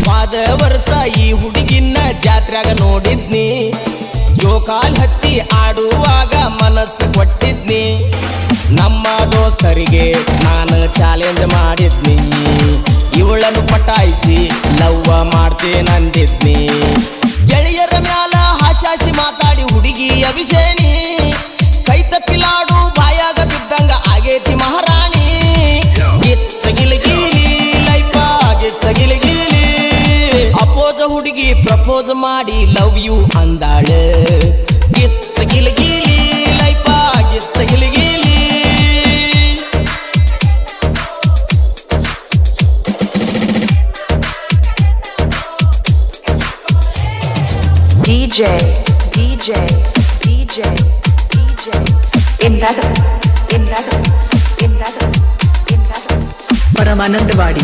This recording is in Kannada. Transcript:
ಪಾದ ವರ್ಷ ಈ ಹುಡುಗಿನ ಜಾತ್ರೆಗ ನೋಡಿದ್ನಿ ಜೋಕಾಲ್ ಹತ್ತಿ ಆಡುವಾಗ ಮನಸ್ಸು ಕೊಟ್ಟಿದ್ನಿ ನಮ್ಮ ದೋಸ್ತರಿಗೆ ನಾನು ಚಾಲೆಂಜ್ ಮಾಡಿದ್ನಿ ಇವಳನ್ನು ಪಟಾಯಿಸಿ ಲವ್ವ ಮಾಡ್ತೇನಂದಿದ್ನಿ ಗೆಳೆಯರ ಮ್ಯಾಲ ಹಾಸ್ಯಾಸಿ ಮಾತಾಡಿ ಹುಡುಗಿ ಅಭಿಷೇಣಿ ಕೈ ತಪ್ಪಿಲಾಡು ಬಾಯಾಗ ಬಿದ್ದಂಗ ಆಗೇತಿ ಮಹಾರಾಣಿ ಗಿಚ್ಚಗಿಲಗಿಲಿ ಲೈಫ ಗಿಚ್ಚಗಿಲಗಿಲಿ ಅಪೋಜ ಹುಡುಗಿ ಪ್ರಪೋಸ್ ಮಾಡಿ ಲವ್ ಯು ಅಂದಾಳ ಗಿಚ್ಚಗಿಲಗಿಲಿ ಲೈಫ ಗಿಚ್ಚಗಿಲಗಿಲಿ DJ in that Paramanandwadi